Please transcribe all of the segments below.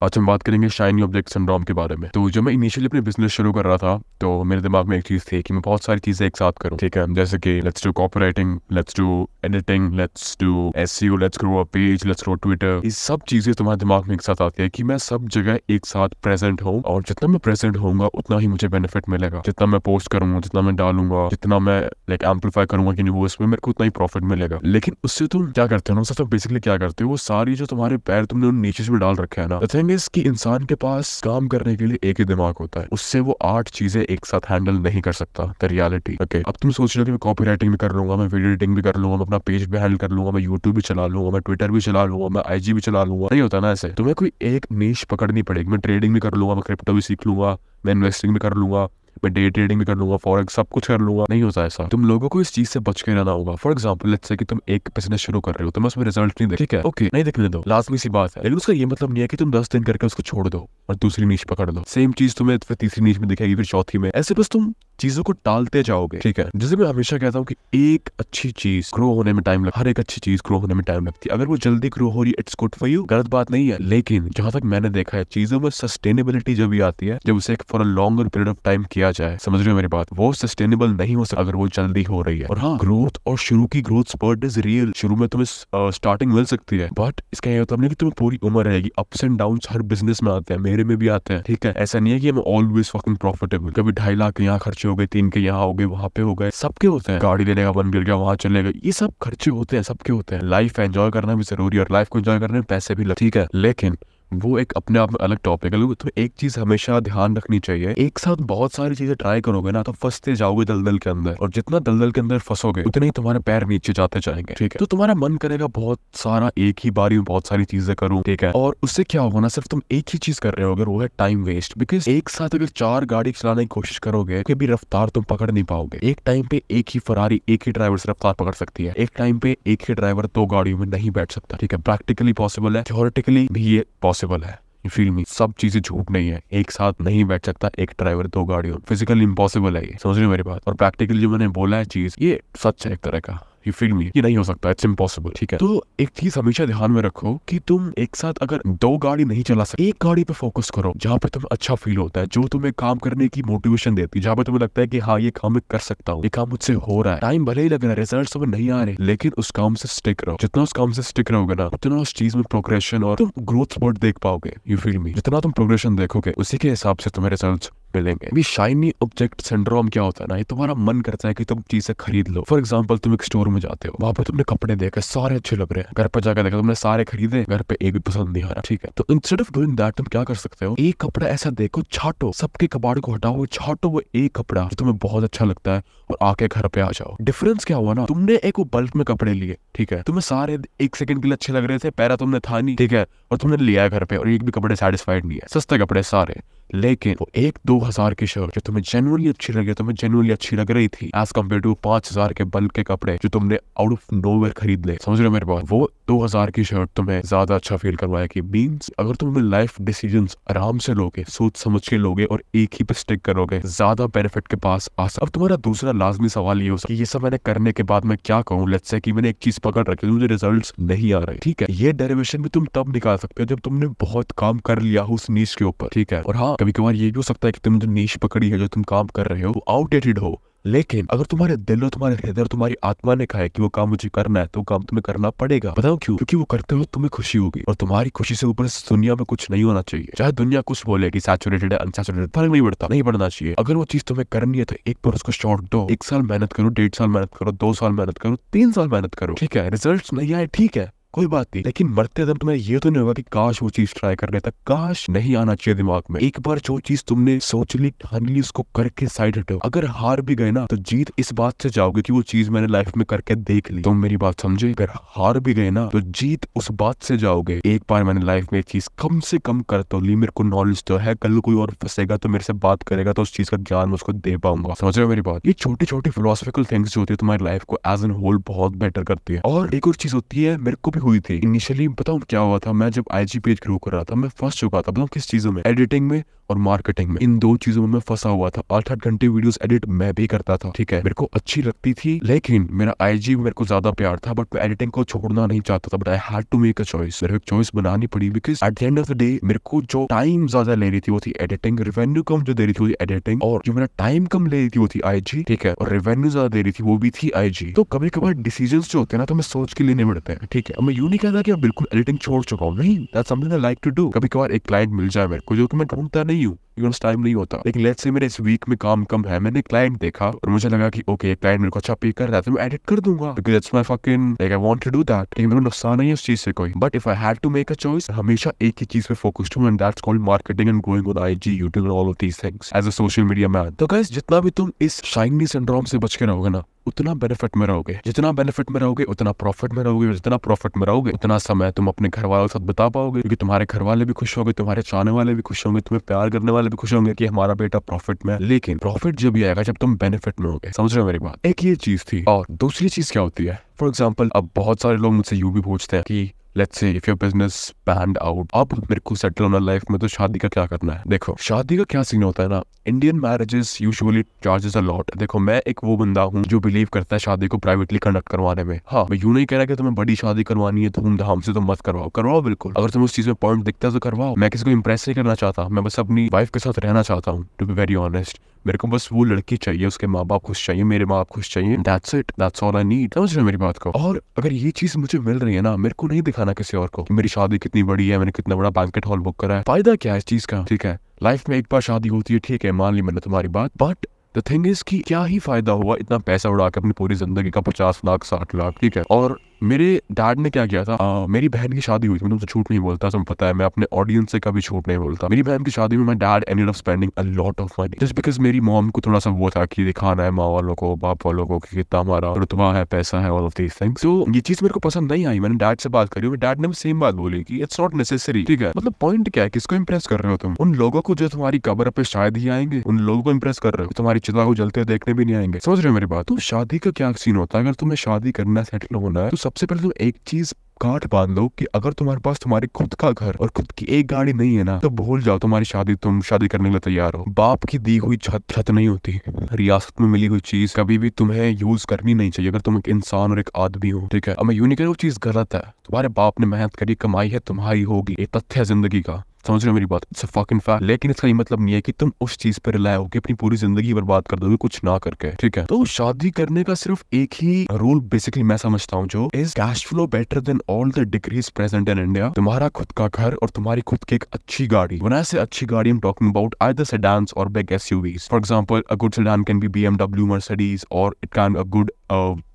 आज हम बात करेंगे शाइनी ऑब्जेक्ट सिंड्रोम के बारे में। तो जब मैं इनिशियली अपने बिजनेस शुरू कर रहा था तो मेरे दिमाग में एक चीज थी कि मैं बहुत सारी चीजें एक साथ करूं, ठीक है, जैसे कि let's do copywriting, let's do editing, let's do SEO, let's grow a page, let's grow Twitter. ये सब चीजें तुम्हारे दिमाग में एक साथ आती है कि मैं सब जगह एक साथ प्रेजेंट हूँ, और जितना मैं प्रेजेंट होऊंगा उतना ही मुझे बेनिफिट मिलेगा। जितना मैं पोस्ट करूंगा, जितना मैं डालूंगा, जितना मैं लाइक एम्पलीफाई करूंगा कि न्यूज़ में, मेरे को उतना ही प्रॉफिट मिलेगा। लेकिन उससे तुम क्या करते हो ना, सबसे बेसिकली क्या करते हो, वो सारी जो तुम्हारे पैर तुमने उन नीचे में डाल रखे है ना, द थिंग इज कि इंसान के पास काम करने के लिए एक ही दिमाग होता है, उससे वो 8 चीजें एक साथ हैंडल नहीं कर सकता। The reality okay. अब तुम सोच रहे हो कि मैं कॉपी राइटिंग भी कर लूंगा, मैं वीडियो एडिटिंग भी कर लूंगा, मैं अपना पेज भी हैंडल कर लूंगा, मैं यूट्यूब भी चला लूंगा, मैं ट्विटर भी चला लूंगा, मैं आईजी भी चला लूंगा। नहीं होता ना ऐसे। तुम्हें कोई एक नीश पकड़नी पड़ेगी। मैं ट्रेडिंग भी कर लूंगा, मैं क्रिप्टो भी सीख लूंगा, मैं इन्वेस्टिंग भी कर लूंगा, मैं डे ट्रेडिंग भी कर लूंगा, फॉरेक्स सब कुछ कर लूंगा। नहीं होता ऐसा। तुम लोगों को इस चीज से बच के रहना होगा। फॉर एग्जांपल लेट्स से कि तुम एक बिजनेस शुरू कर रहे हो, तुम्हें उसमें रिजल्ट नहीं देख, ठीक है, ओके, नहीं दिखने दो, लाजमी सी बात है। लेकिन उसका ये मतलब नहीं है कि तुम 10 दिन करके उसको छोड़ दो और दूसरी नीश पकड़ लो। सेम चीज तुम्हें फिर तीसरी नीश में दिखेगी, फिर चौथी में, ऐसे बस तुम चीजों को टालते जाओगे, ठीक है। जैसे मैं हमेशा कहता हूँ कि एक अच्छी चीज ग्रो होने में टाइम लगता है, हर एक अच्छी चीज ग्रो होने में टाइम लगती है। अगर वो जल्दी ग्रो हो रही है, इट्स गुड फॉर यू, गलत बात नहीं है। लेकिन जहां तक मैंने देखा है, चीजों में सस्टेनेबिलिटी जब भी आती है, जब उसे for a longer period of time किया जाए, समझ रहे हो मेरी बात, वो सस्टेनेबल नहीं हो सकता अगर वो जल्दी हो रही है। और हाँ, ग्रोथ और शुरू की ग्रोथ स्पर्ट इज रियल। शुरू में तुम्हें स्टार्टिंग मिल सकती है, बट इसका ये मतलब नहीं कि तुम्हें पूरी उम्र रहेगी। Ups and down her business में आते हैं, मेरे में भी आते हैं, ठीक है। ऐसा नहीं है कि मैं ऑलवेज फकिंग प्रॉफिटेबल। कभी 2.5 लाख यहाँ खर्चे हो गए, 3 के यहाँ हो गए, वहां पे हो गए, सबके होते हैं। गाड़ी लेने का मन गिर गया, वहां चले गए, ये सब खर्चे होते हैं, सबके होते हैं। लाइफ एंजॉय करना भी जरूरी है, और लाइफ को एंजॉय करने में पैसे भी लगते हैं, ठीक है। लेकिन वो एक अपने आप में अलग टॉपिक है। तो एक चीज हमेशा ध्यान रखनी चाहिए, एक साथ बहुत सारी चीजें ट्राई करोगे ना तो फंसते जाओगे दलदल के अंदर, और जितना दलदल के अंदर फंसोगे उतने ही तुम्हारे पैर नीचे जाते जाएंगे, ठीक है। तो तुम्हारा मन करेगा बहुत सारा एक ही बारी में बहुत सारी चीजें करूं, ठीक है, और उससे क्या होगा ना, सिर्फ तुम एक ही चीज कर रहे हो, अगर वो है टाइम वेस्ट। बिकॉज एक साथ अगर 4 गाड़ी चलाने की कोशिश करोगे तो भी रफ्तार तुम पकड़ नहीं पाओगे। एक टाइम पे एक ही फरारी, एक ही ड्राइवर से रफ्तार पकड़ सकती है, एक टाइम पे एक ही ड्राइवर 2 गाड़ियों में नहीं बैठ सकता, ठीक है। प्रैक्टिकली पॉसिबल है, थ्योरेटिकली भी ये पॉसिबल है। फील मी, सब चीजें झूठ नहीं है। एक साथ नहीं बैठ सकता एक ड्राइवर 2 गाड़ियों, फिजिकली इम्पॉसिबल है ये, समझ रहे हो मेरी बात। और प्रैक्टिकली जो मैंने बोला है चीज, ये सच है एक तरह का। यू फील मी, ये नहीं हो सकता, इट्स इम्पॉसिबल, ठीक है। तो एक चीज हमेशा ध्यान में रखो कि तुम एक साथ अगर 2 गाड़ी नहीं चला सकते, एक गाड़ी पे फोकस करो जहाँ पे तुम्हें अच्छा फील होता है, जो तुम्हें काम करने की मोटिवेशन देती है, जहाँ पे तुम्हें लगता है कि हाँ ये काम मैं कर सकता हूँ, ये काम मुझसे हो रहा है। टाइम भले ही लग रहा है, रिजल्ट तुम्हें नहीं आ रहे, लेकिन उस काम से स्टिक रहो। जितना उस काम से स्टिक रहोगे ना, उतना उस चीज में प्रोग्रेशन और तुम ग्रोथ स्पॉट देख पाओगे। यू फील मी, जितना तुम प्रोग्रेशन देखोगे उसी के हिसाब से तुम्हें रिजल्ट मिलेंगे। भी शाइनी ऑब्जेक्ट सिंड्रोम क्या होता है ना, ये तुम्हारा मन करता है कि तुम चीजें खरीद लो। फॉर एग्जांपल तुम एक स्टोर में जाते हो, वहां पे तुमने कपड़े देखे, सारे अच्छे लग रहे हैं, घर पर जाकर देखा, तुमने सारे खरीदे, घर पे एक भी पसंद नहीं आ रहा, ठीक है। तो इंस्टेड ऑफ डूइंग दैट तुम क्या कर सकते हो, एक कपड़ा ऐसा देखो, छाटो, सबके कबाड़ को हटाओ, छाटो वो एक कपड़ा जो तुम्हें बहुत अच्छा लगता है, और आके घर पे आ जाओ। डिफरेंस क्या हुआ ना, तुमने एक वो बल्क में कपड़े लिए, ठीक है, तुम्हें सारे 1 सेकंड के लिए अच्छे लग रहे थे, पैरा तुमने था नहीं, ठीक है, और तुमने लिया घर पे, और एक भी कपड़े सेटिस्फाइड नहीं है, सस्ते कपड़े सारे। लेकिन वो 1-2 हजार की शर्ट जो तुम्हें जेन्युइनली अच्छी लगी, तुम्हें जेन्युइनली अच्छी लग रही थी, एज कम्पेयर टू 5,000 के बल्क के कपड़े जो तुमने आउट ऑफ नोवेयर खरीद ले, समझ रहे हो मेरे बात। वो 2,000 की शर्ट तुम्हें ज्यादा अच्छा फील करवाएगी। मींस अगर तुम अपने लाइफ डिसीजंस आराम से लोगे, सोच समझ के लोगे, और एक ही पे स्टिक करोगे, ज्यादा बेनिफिट के पास आ सकते। अब तुम्हारा दूसरा लाजमी सवाल ये हो सकता है, ये सब मैंने करने के बाद मैं क्या कहूँ। लेट्स से कि मैंने एक चीज पकड़ रखी, मुझे रिजल्ट्स नहीं आ रहे, ठीक है। ये डेरिवेशन भी तुम तब निकाल सकते हो जब तुमने बहुत काम कर लिया हो उस नीश के ऊपर, ठीक है। और हाँ, कभी कभार ये भी हो सकता है कि तुमने जो नीश पकड़ी है, जो तुम काम कर रहे हो, वो आउटडेटेड हो, लेकिन अगर तुम्हारे दिल और तुम्हारे हृदय और तुम्हारी आत्मा ने कहा है कि वो काम मुझे करना है, तो काम तुम्हें करना पड़ेगा। बताओ क्यों? क्योंकि वो करते हो तुम्हें खुशी होगी, और तुम्हारी खुशी से ऊपर इस दुनिया में कुछ नहीं होना चाहिए। चाहे दुनिया कुछ बोले कि सैचुरेटेड है, अनसैचुरेटेड, फर्क नहीं पड़ता, नहीं पड़ना चाहिए। अगर वो चीज तुम्हें करनी है तो एक बार उसको शॉट दो। 1 साल मेहनत करो, 1.5 साल मेहनत करो, 2 साल मेहनत करो, 3 साल मेहनत करो, ठीक है। रिजल्ट नहीं आए, ठीक है, कोई बात नहीं, लेकिन मरते दम तुम्हें ये तो नहीं होगा कि काश वो चीज ट्राई कर लेता। काश नहीं आना चाहिए दिमाग में। एक बार जो चीज तुमने सोच ली, ठान ली, उसको करके साइड हटो। अगर हार भी गए ना तो जीत इस बात से जाओगे कि वो चीज मैंने लाइफ में करके देख ली। तुम मेरी बात समझे? अगर हार भी गए ना तो जीत उस बात से जाओगे, एक बार मैंने लाइफ में एक चीज कम से कम कर तो ली, मेरे को नॉलेज तो है, कल कोई और फंसेगा तो मेरे से बात करेगा तो उस चीज का ज्ञान मैं उसको दे पाऊंगा। समझ रहे हो मेरी बात? ये छोटी छोटी फिलोसफिकल थिंग्स जो होती है तुम्हारी लाइफ को एज एन होल बहुत बेटर करती है। और एक और चीज होती है, मेरे को भी हुई थी इनिशियली, बताऊं क्या हुआ था। मैं जब आईजी पेज ग्रो कर रहा था, मैं फंस चुका था, बताऊं किस चीजों में, एडिटिंग में और मार्केटिंग में, इन 2 चीजों में मैं फंसा हुआ था। 8-8 घंटे वीडियोस एडिट मैं भी करता था, ठीक है, मेरे को अच्छी लगती थी, लेकिन मेरा IG मेरे को ज्यादा प्यार था, बट मैं एडिटिंग को छोड़ना नहीं चाहता था। But I had to make a choice, मेरे को एक चॉइस बनानी पड़ी, because at the end of the day मेरे को जो टाइम ज्यादा ले रही थी वो थी एडिटिंग, रेवेन्यू कम जो दे रही थी वो थी एडिटिंग, और जो मेरा टाइम कम ले रही थी वो थी IG, ठीक है, और रेवेन्यू ज्यादा दे रही थी वो भी थी IG। तो कभी कभार डिसीजंस जो होते हैं ना, तो मैं सोच के लेने पड़ते हैं, ठीक है। अब मैं यूं नहीं कहता कि मैं बिल्कुल एडिटिंग छोड़ चुका हूँ, नहीं, that's something I like to do. कभी कभार एक क्लाइंट मिल जाए मेरे को जो कि मैं ढूंढता नहीं हूँ, टाइम नहीं होता, लेकिन लेट्स से मेरे इस वीक में काम कम है, मैंने क्लाइंट देखा और मुझे लगा कि ओके क्लाइंट मेरे को अच्छा पे कर रहा है तो मैं एडिट कर दूंगा, because that's my fucking like I want to do that. लेकिन मेरे को नुकसान नहीं है उस चीज से कोई, but if I had to make a choice, हमेशा एक ही चीज पे फोकस्ड हूं, and that's called marketing and growing on IG, YouTube and all of these things as a social media man. तो गाइस, जितना भी तुम इस शाइनी सिंड्रोम से बच के रहोगे ना, उतना बेनिफिट में रहोगे, जितना बेनिफिट में रहोगे उतना प्रॉफिट में रहोगे, जितना प्रॉफिट में रहोगे उतना समय तुम अपने घर वालों के साथ बिता पाओगे, क्योंकि तुम्हारे घर वाले भी खुश होंगे, तुम्हारे चाहने वाले भी खुश होंगे, तुम्हें प्यार करने वाले भी खुश होंगे कि हमारा बेटा प्रॉफिट में। लेकिन प्रॉफिट जब भी आएगा जब तुम बेनिफिट में होगे, समझ रहे हो मेरी बात। एक ये चीज थी, और दूसरी चीज क्या होती है, फॉर एग्जाम्पल अब बहुत सारे लोग मुझसे यूं भी पूछते हैं कि let's say if your business panned out, अब मेरे को सेटल होना लाइफ में, तो शादी का क्या करना है। देखो शादी का क्या सीन होता है ना, Indian marriages usually charges a lot. देखो मैं एक वो बंदा हूँ जो बिलीव करता है शादी को प्राइवेटली कंडक्ट करवाने में। हाँ, मैं यूं नहीं कह रहा कि तुम्हें बड़ी शादी करवानी है धूमधाम से, तो मत करवाओ, करवाओ बिल्कुल, अगर तुम्हें उस चीज में पॉइंट दिखता है तो करवाओ। मैं किसी को इंप्रेस नहीं करना चाहता, मैं बस अपनी वाइफ के साथ रहना चाहता हूँ, टू बी वेरी ऑनेस्ट। मेरे को बस वो लड़की चाहिए, उसके माँ बाप खुश चाहिए, मेरे माँ बाप खुश चाहिए, that's it, that's all I need. समझ रहे हो मेरी बात को। और अगर ये चीज मुझे मिल रही है ना, मेरे को नहीं दिखाना किसी और को कि मेरी शादी कितनी बड़ी है, मैंने कितना बड़ा बैंकेट हॉल बुक करा है। फायदा क्या है इस चीज का, ठीक है, लाइफ में एक बार शादी होती है, ठीक है, मान ली मैंने तुम्हारी बात, बट द थिंग इज कि क्या ही फायदा हुआ इतना पैसा उड़ा के अपनी पूरी जिंदगी का 50 लाख 60 लाख, ठीक है। और मेरे डैड ने क्या किया था, मेरी बहन की शादी हुई थी, मैं तुमसे झूठ नहीं बोलता, तुम्हें पता है मैं अपने ऑडियंस से कभी झूठ नहीं बोलता। मेरी बहन की शादी में my dad ended up spending a lot of money, just because मेरी मॉम को थोड़ा सा वो था कि दिखाना है माँ वालों को, बाप वालों को कि कितना हमारा रुतबा है, पैसा है, ऑल ऑफ दीस थिंग्स। तो ये चीज मेरे को पसंद नहीं आई। मैंने डैड से बात करी, डैड ने सेम बात बोली कि इट्स नॉट नेसेसरी, ठीक है। मतलब पॉइंट क्या है, किसको इंप्रेस कर रहे हो तुम? उन लोगों को जो तुम्हारी कब्र पे शायद ही आएंगे, उन लोगों को इंप्रेस कर रहे हो, तुम्हारी चिता को जलते देखने भी नहीं आएंगे। समझ रहे हो मेरी बात। तो शादी का क्या सीन होता है, अगर तुम्हें शादी करना सेटल होना है, तो सबसे पहले तुम एक चीज गांठ बांध लो कि अगर तुम्हारे पास तुम्हारे खुद का घर और खुद की एक गाड़ी नहीं है ना, तो भूल जाओ तुम्हारी शादी, तुम शादी करने के लिए तैयार हो। बाप की दी हुई छत नहीं होती, रियासत में मिली हुई चीज कभी भी तुम्हें यूज करनी नहीं चाहिए, अगर तुम एक इंसान और एक आदमी हो, ठीक है। अब मैं यूं नहीं कह रहा वो चीज गलत है, तुम्हारे बाप ने मेहनत करी, कमाई है, तुम्हारी होगी, ये तथ्य है जिंदगी का, समझ रहे हो मेरी बात, इट्स अ फकिंग फैक्ट। लेकिन इसका ये मतलब नहीं है कि तुम उस चीज पर रिलाय होकर अपनी पूरी जिंदगी बर्बाद कर दोगे कुछ ना करके, ठीक है। तो शादी करने का सिर्फ एक ही रूल बेसिकली मैं समझता हूँ, जो is cash flow better than all the degrees present in India. तुम्हारा खुद का घर और तुम्हारी खुद की एक अच्छी गाड़ी, when I say अच्छी गाड़ी, I'm talking about either sedans or big SUVs. For example, a good sedan can be BMW, Mercedes, or it can a good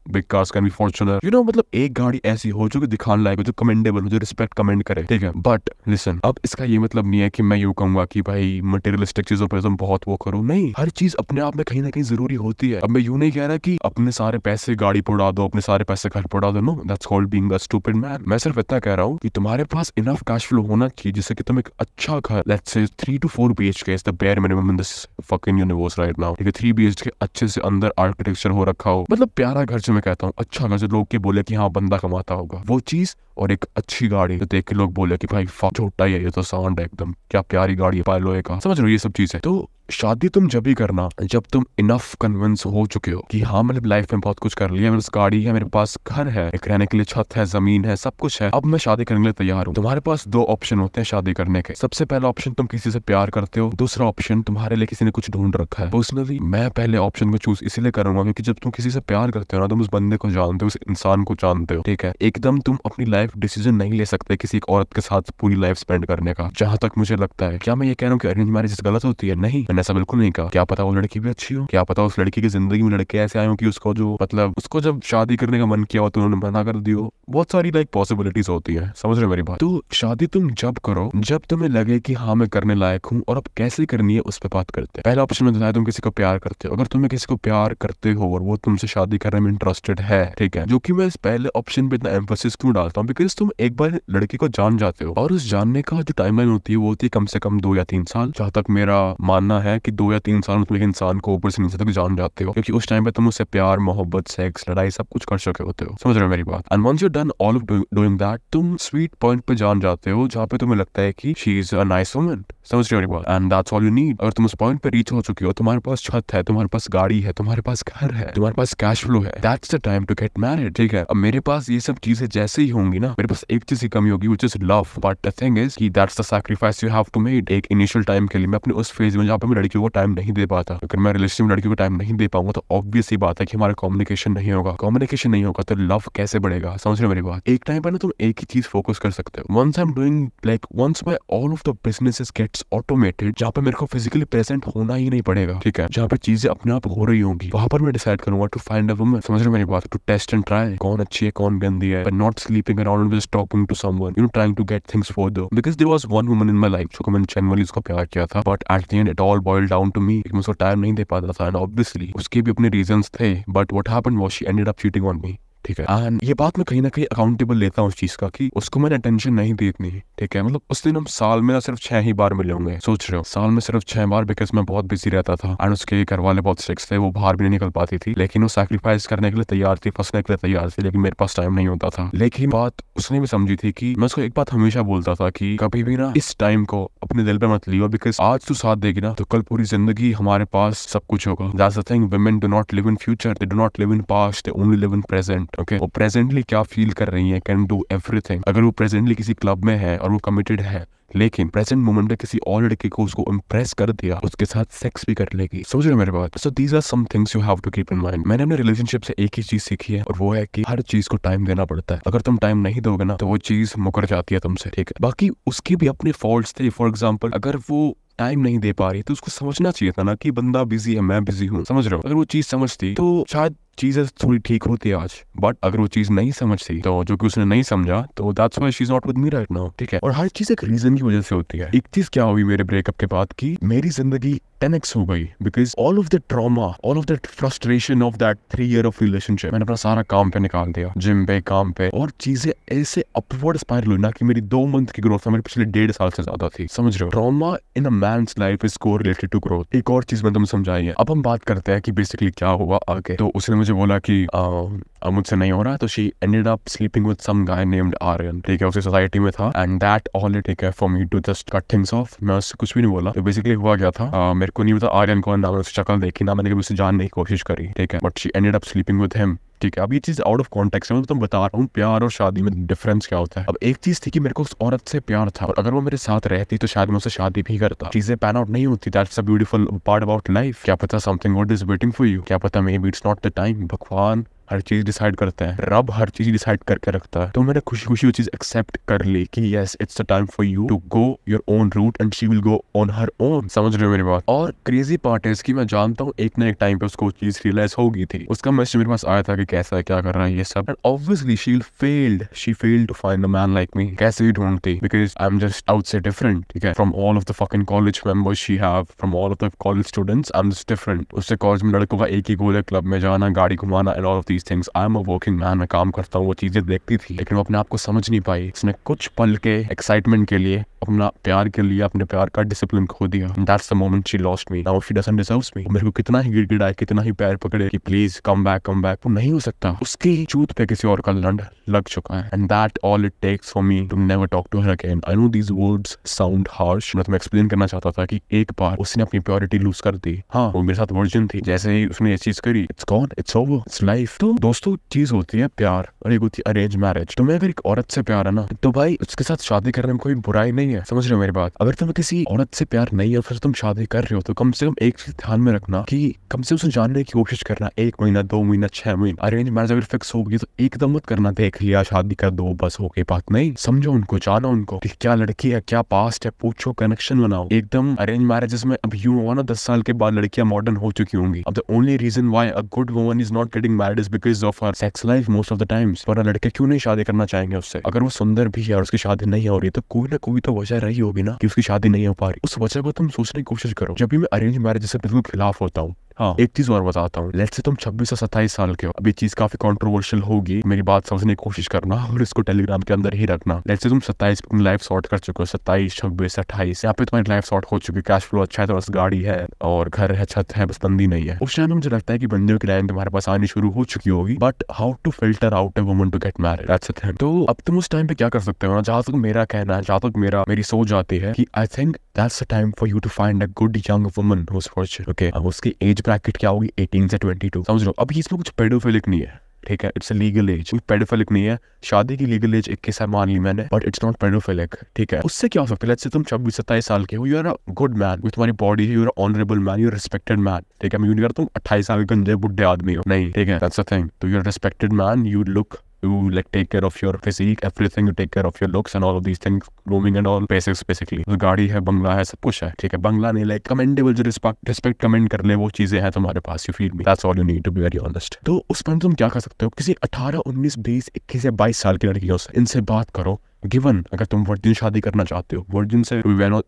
big cars can be Fortuner, you know, मतलब एक गाड़ी ऐसी हो जो कि दिखाने लायक हो, जो कमेंडेबल हो, जो रिस्पेक्ट कमेंड करे, ठीक है। बट लिसन, अब इसका ये मतलब नहीं है कि मैं यूं कहूंगा कि भाई मटेरियलिस्टिक चीजों पर तुम बहुत वो करो, नहीं, हर चीज अपने आप में कहीं ना कहीं जरूरी होती है। अब मैं यूं नहीं कह रहा कि अपने सारे पैसे गाड़ी पर उड़ा दो, अपने सारे पैसे घर पर उड़ा दो, no, that's called being a stupid man. मैं सिर्फ इतना कह रहा हूँ कि तुम्हारे पास इनफ कैश फ्लो होना चाहिए जिससे कि तुम एक अच्छा घर, let's say 3 to 4 BHK is the bare minimum in this fucking universe right now, ठीक है। 3 BHK अच्छे से अंदर आर्किटेक्चर हो रखा हो, मतलब प्यारा घर जो मैं कहता हूँ, अच्छा घर जो लोग के बोले कि हाँ बंदा कमाता होगा, वो चीज, और एक अच्छी गाड़ी तो देख के लोग बोले कि भाई छोटा ही है ये तो, सांड है एकदम, क्या प्यारी गाड़ी है पायलोए का, समझ रहे हो, ये सब चीज है। तो शादी तुम जब भी करना जब तुम इनफ कन्विंस हो चुके हो कि हाँ मैंने लाइफ में बहुत कुछ कर लिया, मेरे पास गाड़ी है, मेरे पास घर है, एक रहने के लिए छत है, जमीन है, सब कुछ है, अब मैं शादी करने के लिए तैयार हूँ। तुम्हारे पास 2 ऑप्शन होते हैं शादी करने के। सबसे पहला ऑप्शन, तुम किसी से प्यार करते हो, दूसरा ऑप्शन, तुम्हारे लिए किसी ने कुछ ढूंढ रखा है। पर्सनली मैं पहले ऑप्शन को चूज इसलिए करूंगा क्योंकि जब तुम किसी से प्यार करते हो ना, तुम उस बंदे को जानते हो, उस इंसान को जानते हो, ठीक है। एकदम तुम अपनी लाइफ डिसीजन नहीं ले सकते किसी एक औरत के साथ पूरी लाइफ स्पेंड करने का। जहां तक मुझे लगता है, क्या मैं ये कह रहा हूँ कि अरेंज मैरिज गलत होती है? नहीं, मैंने ऐसा बिल्कुल नहीं कहा। क्या पता वो लड़की भी अच्छी हो, क्या पता उस लड़की की जिंदगी में लड़के ऐसे आए हो कि उसको जो मतलब उसको जब शादी करने का मन किया हो तो उन्होंने मना कर दियो, बहुत सारी लाइक पॉसिबिलिटीज होती है, समझ रहे हो मेरी बात। तो शादी तुम जब करो जब तुम्हें लगे कि हाँ मैं करने लायक हूँ, और अब कैसे करनी है उस पर बात करते हैं। पहला ऑप्शन में बताया, तुम किसी को प्यार करते हो। अगर तुम्हें किसी को प्यार करते हो और वो तुमसे शादी करने में इंटरेस्टेड है, ठीक है, जो कि मैं इस पहले ऑप्शन पे इतना एम्फोसिस क्यों डालता हूँ, बिकॉज तुम एक बार लड़की को जान जाते हो और उस जानने का जो टाइमलाइन होती है वो होती है कम से कम 2 या 3 साल। जहाँ तक मेरा मानना है कि 2 या 3 साल में तुम एक इंसान को ऊपर से नीचे तक जान जाते हो, क्योंकि उस टाइम पे तुम उससे प्यार, मोहब्बत, सेक्स, लड़ाई सब कुछ कर चुके होते हो। समझ रहे हो मेरी बात? And once you done all of doing that, तुम स्वीट पॉइंट पे जान जाते हो जहाँ पे तुम्हें लगता है कि she is a nice woman. समझ रहे हो मेरी बात? And that's all you need. अगर तुम उस पॉइंट पे रीच हो चुके हो, तुम्हारे पास छत है, तुम्हारे पास गाड़ी है, तुम्हारे पास घर है, तुम्हारे पास कैश फ्लो है, that's the time to get married. ठीक है, अब मेरे पास ये सब चीजें जैसे ही होंगी ना, मेरे पास एक चीज की कमी होगी, which is love. But the thing is कि that's the sacrifice you have to make. एक इनिशियल टाइम के लिए मैं अपने उस फेज में जहाँ पे मैं लड़कियों को टाइम नहीं दे पाता, अगर मैं रिलेशनशिप में लड़कियों को टाइम नहीं दे पाऊंगा तो ऑब्वियस ही बात है कि हमारा कम्युनिकेशन नहीं होगा। कम्युनिकेशन नहीं होगा तो लव कैसे बढ़ेगा? समझ रहे हो मेरी बात? एक टाइम पर ना तुम एक ही चीज फोकस कर सकते हो। Once I am doing like once my all of the businesses gets automated, जहाँ पे मेरे को फिजिकली प्रेजेंट होना ही नहीं पड़ेगा, ठीक है, जहाँ पे चीजें अपने आप हो रही होंगी, वहां पर मैं डिसाइड करूंगा टू फाइंड अ वुमन। समझ रहे हो मेरी बात? टू टेस्ट एंड ट्राई कौन अच्छी है कौन गंदी है, but not sleeping around with talking to someone, you know, trying to get things further. Because there was one woman in my life जो मैंने जेन्युइनली उसको प्यार किया था, but at the end it all boiled down to me. मैं उसको time नहीं दे पाता था एंड ऑब्वियसली उसके भी अपने रीजंस थे, but what happened was she ended up cheating on me. ठीक है, एंड ये बात मैं कहीं ना कहीं अकाउंटेबल लेता हूँ उस चीज का कि उसको मैंने अटेंशन नहीं दी इतनी। ठीक है, मतलब उस दिन हम साल में सिर्फ 6 ही बार मिले होंगे। सोच रहे हो, साल में सिर्फ 6 बार, बिकॉज मैं बहुत बिजी रहता था एंड उसके घर वाले बहुत स्ट्रिक्ट थे, वो बाहर भी नहीं निकल पाती थी, लेकिन वो सैक्रिफाइस करने के लिए तैयार थी, फंसने के लिए तैयार थी, लेकिन मेरे पास टाइम नहीं होता था। लेकिन बात उसने भी समझी थी कि मैं उसको एक बात हमेशा बोलता था कि कभी भी ना इस टाइम को अपने दिल पे मत लियो, बिकॉज आज तू साथ देगी ना तो कल पूरी जिंदगी हमारे पास सब कुछ होगा। That's the thing, women do not live in future, they do not live in past, they only live in present. Okay, वो प्रेजेंटली क्या फील कर रही है, कैन डू एवरीथिंग। अगर वो प्रेजेंटली किसी क्लब में है और वो कमिटेड है, लेकिन प्रेजेंट मोमेंट में किसी और लड़के को उसको इम्प्रेस कर दिया, उसके साथ सेक्स भी कर लेगी। समझ रहे हो मेरे बात? So these are some things you have to keep in mind. मैंने अपने रिलेशनशिप से एक ही चीज सीखी है और वो है कि हर चीज को टाइम देना पड़ता है। अगर तुम टाइम नहीं दोगे ना तो वो चीज मुकर जाती है तुमसे। ठीक है, बाकी उसके भी अपने फॉल्ट्स थे। फॉर एग्जाम्पल, अगर वो टाइम नहीं दे पा रही तो उसको समझना चाहिए था ना कि बंदा बिजी है, मैं बिजी हूँ। समझ रहे हो? अगर वो चीज समझती तो शायद चीजें थोड़ी ठीक होती है आज, बट अगर वो चीज नहीं समझती तो जो कि उसने नहीं समझा तो that's why she is not with me right now. ठीक है, और हर चीज एक रीजन की वजह से होती है। एक चीज क्या हुई मेरे ब्रेकअप के बाद की मेरी जिंदगी 10x हो गई, because all of the trauma, all of that frustration of that 3 year of relationship मैंने अपना सारा काम पे निकाल दिया, जिम पे, काम पे, और चीजें ऐसे अपवर्ड स्पाइरल हुई ना कि मेरी 2 मंथ की ग्रोथ मेरे पिछले 1.5 साल से ज्यादा थी। समझ रहे हो? Trauma in a man's life is correlated to growth. एक और चीज मैं तुम्हें समझाई है। अब हम बात करते हैं कि बेसिकली क्या हुआ आगे। तो उसने मुझे बोला कि अब मुझसे नहीं हो रहा, तो she ended up sleeping with some guy named Aryan. ठीक है, उसी सोसाइटी में था एंड दैट ऑल इट ठीक है for me to just cut things off. मैं उससे कुछ भी नहीं बोला। तो बेसिकली हुआ क्या था, मेरे को नहीं पता आर्यन कौन, ना मैंने उसकी शक्ल देखी, ना मैंने कभी उसे जानने की कोशिश करी। ठीक है, but she ended up sleeping with him. ठीक है, अब ये चीज आउट ऑफ कॉन्टेक्स्ट है, मैं तो बता रहा हूँ प्यार और शादी में डिफरेंस क्या होता है। अब एक चीज थी कि मेरे को उस औरत से प्यार था और अगर वो मेरे साथ रहती तो शायद मैं उससे शादी भी करता। चीजें पैन आउट नहीं होती, that's a beautiful part about life. क्या पता something good is waiting for you, क्या पता may be it's not the time. भगवान हर चीज डिसाइड करता है, रब हर चीज डिसाइड करके रखता है। तो मैंने खुशी खुशी वो चीज एक्सेप्ट कर ली कि yes it's the time for you to go your own route and she will go on her own. समझ रहे हो मेरी बात? और क्रेजी पार्ट है इसकी, मैं जानता हूँ एक ना एक टाइम पे उसको चीज रियलाइज होगी थी। उसका मैसेज मेरे पास आया था कि कैसा है, क्या कर रहा है, ये सब। And obviously she failed to find a man like me. कैसे ही ढूंढती, because I am just out से डिफरेंट। ठीक है, from all of the fucking college members she have, from all of the college students, I am just different. उससे college में लड़कों का एक ही गोल है, क्लब में जाना, गाड़ी घुमाना and all of these things. I am a working man, मैं काम करता हूँ। वो चीजें देखती थी लेकिन वो अपने आप को समझ नहीं पाई। उसने कुछ पल के एक्साइटमेंट के लिए, अपना प्यार के लिए, अपने प्यार का डिसिप्लिन खो दिया। That's the moment she lost me. Now she doesn't deserves me. मेरे को कितना ही गिड़गिड़ाए, कितना ही पैर पकड़े कि प्लीज कम बैक, वो नहीं हो सकता। उसकी चूत पे किसी और का लंड लग चुका है and that all it takes for me to never talk to her again. I know these words sound harsh, मैं तुम्हें एक्सप्लेन करना चाहता था कि एक बार उसने अपनी प्योरिटी लूज कर दी। हाँ, वो मेरे साथ वर्जिन थी, जैसे ही उसने ये चीज करी it's gone, it's over, it's life. तो दोस्तों चीज होती है प्यार और एक होती है अरेंज मैरिज। तुम्हें अगर एक औरत से प्यार है ना तो भाई उसके साथ शादी करने में कोई बुराई नहीं है। समझ रहे हो मेरी बात? अगर तुम्हें किसी औरत से प्यार नहीं है फिर तुम शादी कर रहे हो तो कम से कम एक चीज ध्यान में रखना कि कम से कम उसे जानने की कोशिश करना। 1 महीना, 2 महीना, 6 महीना। अरेंज मैरिज अगर फिक्स होगी तो एकदम मत करना, देख लिया शादी कर दो बस हो गई बात। नहीं, समझो उनको, जानो उनको कि क्या लड़की है, क्या पास्ट है, पूछो, कनेक्शन बनाओ। एकदम अरेंज मैरिजेस में अब यूं हुआ ना 10 साल के बाद लड़कियां मॉडर्न हो चुकी होंगी। अब the only reason why a good woman is not getting married is because of her sex life most of the times. पर लड़के क्यों नहीं शादी करना चाहेंगे उससे? अगर वो सुंदर भी है और उसकी शादी नहीं हो रही तो कोई ना कोई तो वजह रही होगी ना कि उसकी शादी नहीं हो पा रही। उस वजह को तुम सोचने की कोशिश करो। जब भी मैं अरेंज मैरिज से बिल्कुल खिलाफ होता हूँ, हाँ, एक चीज और बताता हूँ। लेट्स से तुम 26 से 27 साल के हो। अब ये चीज काफी कंट्रोवर्शियल होगी, मेरी बात समझने की कोशिश करना और इसको टेलीग्राम के अंदर ही रखना। लेट्स से तुम 27 अपनी लाइफ सॉर्ट कर चुके हो, 27, 26, 28 यहाँ पे तुम्हारी लाइफ सॉर्ट हो चुकी है, कैश फ्लो अच्छा है, तो बस गाड़ी है और घर है, छत है, बस बंदी नहीं है। उस टाइम मुझे लगता है कि बंदियों की लाइन तुम्हारे पास आनी शुरू हो चुकी होगी, but how to filter out a woman to get married, that's a thing. तो अब तुम उस टाइम पे क्या कर सकते हो ना, जहां तक मेरा कहना है, जहां तक मेरी सोच जाती है कि I think that's a time for you to find a good young woman who is fortunate. Okay, अब उसकी एज ब्रैकेट क्या होगी, 18 से 22, समझ लो। अभी इसमें कुछ पेडोफिलिक नहीं है, ठीक है, इट्स अ लीगल एज, कोई पेडोफिलिक नहीं है। शादी की लीगल एज 21 है मान ली मैंने, बट इट्स नॉट पेडोफिलिक, ठीक है। उससे क्या हो सकता है, लेट्स से तुम 26-27 साल के हो, you are a good man, तुम्हारी बॉडी है, you are honourable man, you are respected man, ठीक है। मैं यूं तुम 28 साल के गंजे बुढ़े आदमी हो, नहीं, ठीक है, दैट्स अ थिंग। तो you are respected man, you look, you like take care of your physique, everything, you take care of your looks and all of these things, grooming and all basics basically। तो गाड़ी है, बंगला है, सब कुछ है, ठीक है। बंगला नहीं, लाइक कमेंडेबल, जो रिस्पेक्ट कमेंट कर ले वो चीजें हैं तुम्हारे पास, you feel me, that's all you need to be very honest. तो उस पर तुम क्या कर सकते हो, किसी 18, 19, 20, 21 या 22 साल की लड़कियों से इनसे बात करो। गिवन अगर तुम वर्जिन शादी करना चाहते हो, वर्जिन से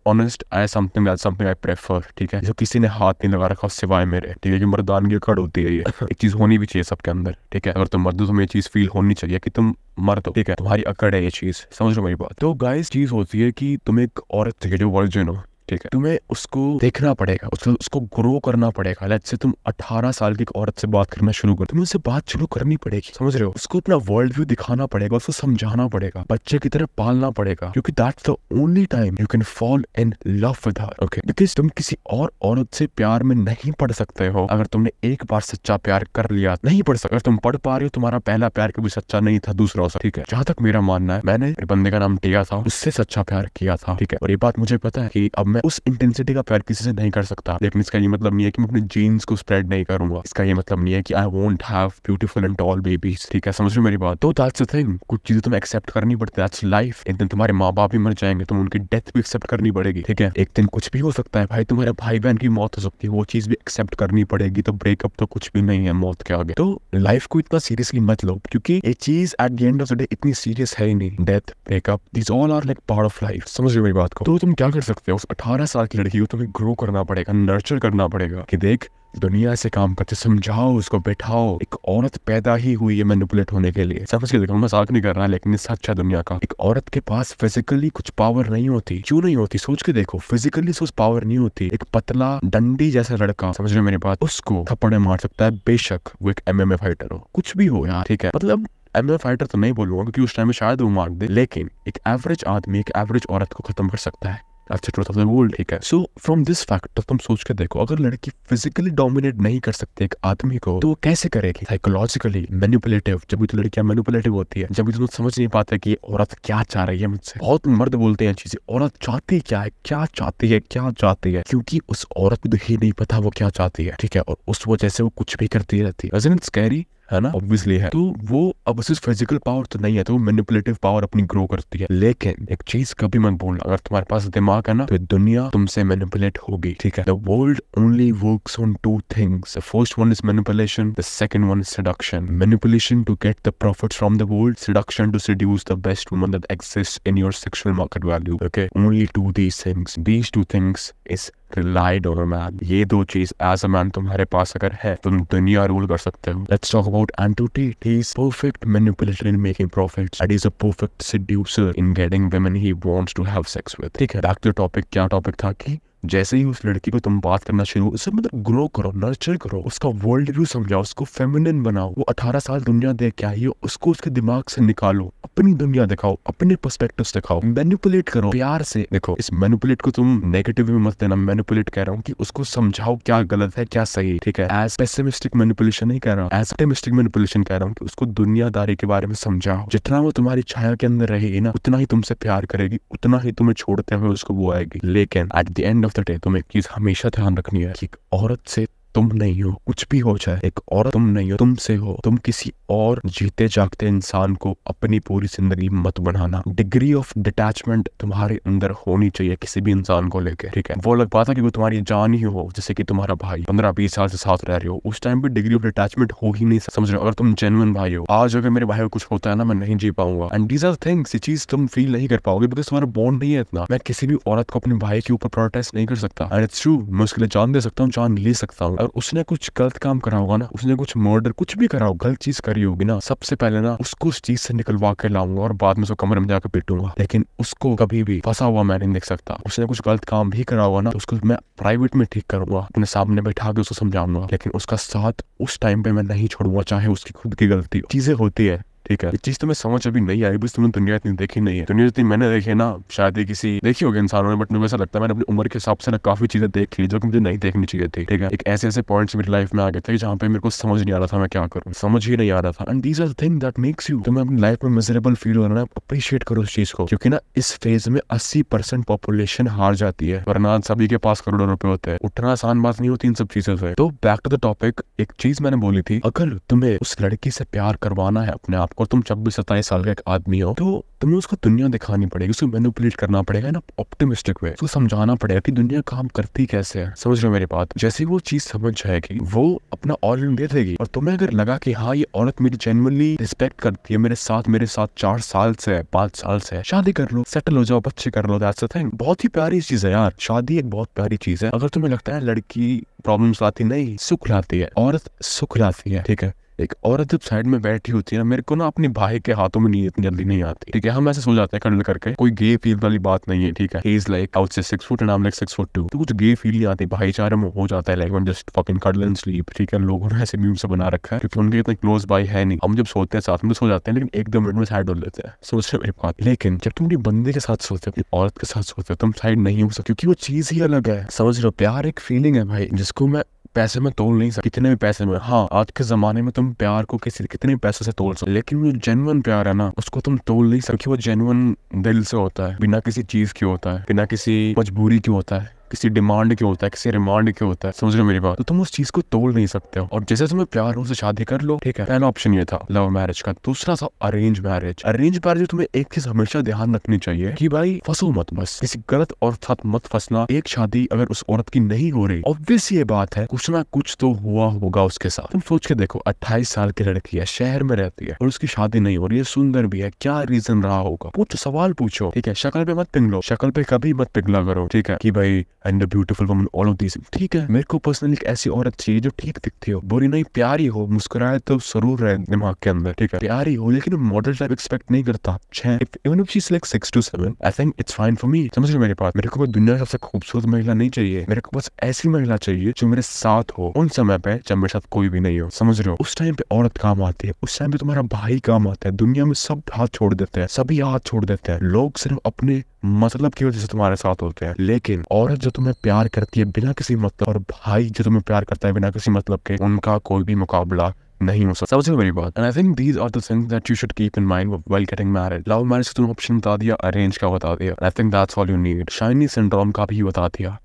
honest I something I prefer, ठीक है, जो किसी ने हाथ नहीं लगा रखा सिवाय मेरे, ठीक है, कि मर्दानगी अकड़ होती है ये एक चीज होनी भी चाहिए सबके अंदर, ठीक है। अगर तुम मर्द हो तुम्हें ये चीज फील होनी चाहिए कि तुम मर्द हो, ठीक है, तुम्हारी अकड़ है ये चीज, समझ लो मेरी बात। तो गाइस चीज होती है कि तुम एक औरत थे जो वर्जिन हो, ठीक है, तुम्हें उसको देखना पड़ेगा, उसको ग्रो करना पड़ेगा। लेट्स से तुम 18 साल की एक औरत से बात करना शुरू कर, तुम्हें उससे बात शुरू करनी पड़ेगी, समझ रहे हो। उसको अपना वर्ल्ड व्यू दिखाना पड़ेगा, उसको समझाना पड़ेगा, बच्चे की तरह पालना पड़ेगा, क्योंकि that's the only time you can fall in love with her, okay. Because तुम किसी और औरत से प्यार में नहीं पड़ सकते हो अगर तुमने एक बार सच्चा प्यार कर लिया, नहीं पड़ सकते। अगर तुम पढ़ पा रहे हो, तुम्हारा पहला प्यार कभी सच्चा नहीं था, दूसरा हो, ठीक है। जहां तक मेरा मानना है, मैंने एक बंदे का नाम टिया था, उससे सच्चा प्यार किया था, ठीक है। और ये बात मुझे पता है कि अब मैं उस इंटेंसिटी का प्यार किसी से नहीं कर सकता, लेकिन इसका ये मतलब नहीं है कि मैं अपने जीन्स को स्प्रेड नहीं करूंगा। इसका ये मतलब नहीं है कि I won't have beautiful and tall babies, ठीक है, समझ रहे हो मेरी बात। तो दैट्स द थिंग, कुछ चीजें तुम्हें एक्सेप्ट करनी पड़ती है, दैट्स लाइफ। एक दिन तुम्हारे माँ बाप भी मर जाएंगे, तुम उनकी डेथ भी एक्सेप्ट करनी पड़ेगी, ठीक है। एक दिन कुछ भी हो सकता है भाई, तुम्हारे भाई बहन की मौत हो सकती है, वो चीज भी एक्सेप्ट करनी पड़ेगी। तो ब्रेकअप तो कुछ भी नहीं है मौत के आगे। तो लाइफ को इतना सीरियसली मत लो, क्योंकि ये चीज at the end of the day इतनी सीरियस है ही नहीं। Death, breakup, this all are like part of life, समझ रहे हो मेरी बात को। तो तुम क्या कर सकते हो, उस 18 साल की लड़की को तुम्हें ग्रो करना पड़ेगा, नर्चर करना पड़ेगा कि देख दुनिया से काम करते, समझाओ उसको, बैठाओ। एक औरत पैदा ही हुई है मैनिपुलेट होने के लिए, समझ के देखो, मजाक नहीं कर रहा, लेकिन सच है दुनिया का। एक औरत के पास फिजिकली कुछ पावर नहीं होती, क्यों नहीं होती, सोच के देखो, फिजिकली कुछ पावर नहीं होती। एक पतला डंडी जैसा लड़का, समझ रहे हो मेरी बात, उसको थप्पड़ मार सकता है, बेशक वो एक MMA फाइटर हो, कुछ भी हो यार, ठीक है। मतलब MMA फाइटर तो नहीं बोलूंगा क्योंकि उस टाइम में शायद वो मार दे, लेकिन एक एवरेज आदमी एक एवरेज औरत को खत्म कर सकता है। अच्छा, ट्रूथ ऑफ द वर्ल्ड, ठीक है। सो फ्रॉम दिस फैक्टर तुम सोच के देखो, अगर लड़की फिजिकली डोमिनेट नहीं कर सकते एक आदमी को, तो वो कैसे करेगी, साइकोलॉजिकली मैनिपुलेटिव। जब भी तो लड़कियां मैनिपुलेटिव होती है, जब भी तुम समझ नहीं पाते कि औरत क्या चाह रही है मुझसे। बहुत मर्द बोलते हैं चीजें, औरत चाहती क्या है, क्या चाहती है, क्या चाहती है, क्योंकि उस औरत को ही नहीं पता वो क्या चाहती है, ठीक है। और उस वजह से वो कुछ भी करती रहती है, इट्स स्कैरी, है ना, ऑब्वियसली है। तो वो अब सिर्फ फिजिकल पावर तो नहीं है, तो वो मैनिपुलेटिव पावर अपनी ग्रो करती है। लेकिन एक चीज कभी मत भूलना, अगर तुम्हारे पास दिमाग है ना, तो दुनिया तुमसे मैनिपुलेट होगी, ठीक है। The world only works on two things, the first one is manipulation, the second one is seduction. Manipulation to get the profits from the world, seduction to seduce the best woman that exists in your sexual market value, okay. Only two these things, these two things is relied on a man। ये दो चीज as a man तुम्हारे पास अगर है, तुम दुनिया rule कर सकते हो। Let's talk about Andrew Tate। He is perfect manipulator in making profits and he is a perfect seducer in getting women he wants to have sex with, ठीक है। बैक टू टॉपिक, क्या topic था कि जैसे ही उस लड़की को तुम बात करना शुरू, उससे मतलब ग्रो करो, नर्चर करो, उसका वर्ल्ड व्यू समझाओ, उसको फेमिनिन बनाओ। वो 18 साल दुनिया देख के आई है, उसको उसके दिमाग से निकालो, अपनी दुनिया दिखाओ, अपने पर्सपेक्टिव्स दिखाओ, मैनिपुलेट करो प्यार से। देखो, इस मैनिपुलेट को तुम नेगेटिव में मत लेना, मैनिपुलेट कह रहा हूँ कि उसको समझाओ क्या गलत है क्या सही, ठीक है। एज पेसिमिस्टिक मैनिपुलेशन नहीं कह रहा हूँ, एज ऑप्टिमिस्टिक मैनिपुलेशन कह रहा हूँ कि उसको दुनियादारी के बारे में समझाओ। जितना वो तुम्हारी छाया के अंदर रहेगी ना, उतना ही तुमसे प्यार करेगी, उतना ही तुम्हें छोड़ते हुए उसको वो आएगी। लेकिन eight the end of the day तुम्हें एक चीज हमेशा ध्यान रखनी है कि औरत से तुम नहीं हो, कुछ भी हो जाए, एक औरत तुम नहीं हो, तुमसे हो। तुम किसी और जीते जागते इंसान को अपनी पूरी जिंदगी मत बनाना। डिग्री ऑफ डिटैचमेंट तुम्हारे अंदर होनी चाहिए किसी भी इंसान को लेकर, ठीक है। वो अलग बात है कि वो तुम्हारी जान ही हो, जैसे कि तुम्हारा भाई 15-20 साल से साथ रह रहे हो, उस टाइम पे डिग्री ऑफ डिटैचमेंट हो ही नहीं, समझ रहे हो। अगर तुम जेन्युइन भाई हो, आज अगर मेरे भाई को कुछ होता है ना, मैं नहीं जी पाऊंगा, एंड दीज आर थिंग्स, ये चीज तुम फील नहीं कर पाओगे बिकॉज तुम्हारा बॉन्ड नहीं है इतना। मैं किसी भी औरत को अपने भाई के ऊपर प्रोटेस्ट नहीं कर सकता, एंड इट्स ट्रू, मैं उसके लिए जान दे सकता हूँ, जान ले सकता हूँ। और उसने कुछ गलत काम करा होगा ना, उसने कुछ मर्डर कुछ भी करा हो, गलत चीज करी होगी ना, सबसे पहले ना उसको उस चीज से निकलवा के लाऊंगा और बाद में उसको कमरे में जाकर पीटूंगा। लेकिन उसको कभी भी फंसा हुआ मैं नहीं देख सकता। उसने कुछ गलत काम भी करा होगा ना, तो उसको मैं प्राइवेट में ठीक करूंगा, अपने सामने बैठा के उसको समझाऊंगा, लेकिन उसका साथ उस टाइम पे मैं नहीं छोड़ूंगा, चाहे उसकी खुद की गलती हो। चीजें होती है, ठीक है, ये चीज तुम्हें समझ अभी नहीं आई, बस तुमने दुनिया इतनी देखी नहीं है। दुनिया जितनी मैंने देखी है ना, शायद ही किसी देखी होगी इंसानों ने, बट मुझे ऐसा लगता है मैंने अपनी उम्र के हिसाब से ना काफी चीजें देख ली जो कि मुझे नहीं देखनी चाहिए थी। ठीक है, एक ऐसे पॉइंट्स मेरी लाइफ में आ गए थे जहाँ पे मेरे को समझ नहीं आ रहा था मैं क्या करूँ, समझ ही नहीं आ रहा था। And these are thing that makes you, तुम्हें अपनी लाइफ में मिजरेबल फील हो रहा है, अप्रिशिएट करो उस चीज को, क्योंकि ना इस फेज में 80% पॉपुलेशन हार जाती है, वरना सभी के पास करोड़ों रुपए होते हैं। उठना आसान बात नहीं होती इन सब चीजों से। तो बैक टू द टॉपिक, एक चीज मैंने बोली थी, अगर तुम्हें उस लड़की से प्यार करवाना है अपने आप को, तुम 26-27 साल का एक आदमी हो, तो तुम्हें उसको दुनिया दिखानी पड़ेगी, उसको मैनिपुलेट करना पड़ेगा ना ऑप्टिमिस्टिक वे, उसको समझाना पड़ेगा कि दुनिया काम करती कैसे है। समझ रहे हो मेरी बात? जैसे वो चीज समझ जाएगी, वो अपना ऑल इन दे देगी, और तुम्हें अगर लगा कि हाँ ये औरत मेरी जेन्युइनली रिस्पेक्ट करती है, मेरे साथ 4 साल से 5 साल से, शादी कर लो, सेटल हो जाओ, बच्चे कर लो, दैट्स द थिंग। बहुत ही प्यारी चीज है यार, शादी एक बहुत प्यारी चीज है। अगर तुम्हें लगता है लड़की प्रॉब्लम्स लाती, नहीं, सुख लाती है, औरत सुख लाती है। ठीक है, एक औरत जब साइड में बैठी होती है ना, मेरे को ना अपने भाई के हाथों में नींद इतनी जल्दी नहीं आती। ठीक है, हम ऐसे सो जाते हैं कडल करके, कोई गे फील वाली बात नहीं है। ठीक है, ही इज लाइक आउट से 6 foot and I am like 6 foot 2, तो कुछ गे फील नहीं आती, भाईचारे में हो जाता है, like one just fucking cuddle and sleep. ठीक है, लोगों ने ऐसे मीम से बना रखा है, क्योंकि उनके इतने क्लोज भाई है नहीं। हम जब सोते हैं साथ में सो जाते हैं, लेकिन 1-2 मिनट में साइड हो लेते हैं। सोच रहे मेरी बात? लेकिन जब तुम अपनी बंदे के साथ सोते हो, अपनी औरत के साथ सोते हो, तुम साइड नहीं हो सकते, क्योंकि वो चीज ही अलग है। समझ रहे हो? प्यार एक फीलिंग है भाई, जिसको मैं पैसे में तोल नहीं सकता, कितने भी पैसे में। हाँ, आज के जमाने में तुम प्यार को कितने पैसे से तोल सकते, लेकिन वो जेन्युइन प्यार है ना, उसको तुम तोल नहीं सकते। वो जेन्युइन दिल से होता है, बिना किसी चीज की होता है, बिना किसी मजबूरी की होता है, किसी डिमांड के होता है, किसी रिमांड के होता है। समझ रहे हो मेरी बात? तो तुम उस चीज को तोड़ नहीं सकते हो। और जैसे तुम्हें प्यार हो, से शादी कर लो। ठीक है, पहला ऑप्शन ये था लव मैरिज का। दूसरा था अरेंज मैरिज। अरेंज मैरिज तुम्हें एक चीज हमेशा ध्यान रखनी चाहिए कि भाई फंसो मत, बस किसी गलत औरत साथ मत फंसना। एक शादी अगर उस औरत की नहीं हो रही, ऑब्वियस ये बात है कुछ ना कुछ तो हुआ होगा उसके साथ। तुम सोच के देखो, 28 साल की लड़की है, शहर में रहती है, और उसकी शादी नहीं हो रही है, सुंदर भी है, क्या रीजन रहा होगा? पूछो, सवाल पूछो। ठीक है, शक्ल पे मत पिघलो, शक्ल पे कभी मत पिघला करो। ठीक है, कि भाई and beautiful woman, all of this. ठीक है, मेरे को पर्सनली एक ऐसी औरत चाहिए जो ठीक दिखती हो, बुरी नहीं, प्यारी हो, मुस्कुराए तो जरूर रहे दिमाग के अंदर। ठीक है, प्यारी हो, लेकिन मॉडल टाइप एक्सपेक्ट नहीं करता। Even if she is like 6 to 7, I think it's fine for me. समझ रहे मेरी बात? मेरे को दुनिया की सबसे खूबसूरत महिला नहीं चाहिए, मेरे को बस ऐसी महिला चाहिए जो मेरे साथ हो उन समय पे जब मेरे साथ कोई भी नहीं हो। समझ रहे हो? उस टाइम पे औरत काम आती है, उस टाइम पे तुम्हारा भाई काम आता है। दुनिया में सब हाथ छोड़ देते हैं, सभी हाथ छोड़ देते हैं, लोग सिर्फ अपने मतलब की वजह से तुम्हारे साथ होते हैं। लेकिन औरत जो तुम्हें प्यार करती है बिना किसी मतलब, और भाई जो तुम्हें प्यार करता है बिना किसी मतलब के, उनका कोई भी मुकाबला नहीं हो सकता। समझ रहे मेरी बात? And I think these are the things that you should keep in mind while getting married. Love marriage का तुमने ऑप्शन बता दिया, अरेंज का बता दिया, I think that's all you need. Shiny syndrome का भी बता दिया,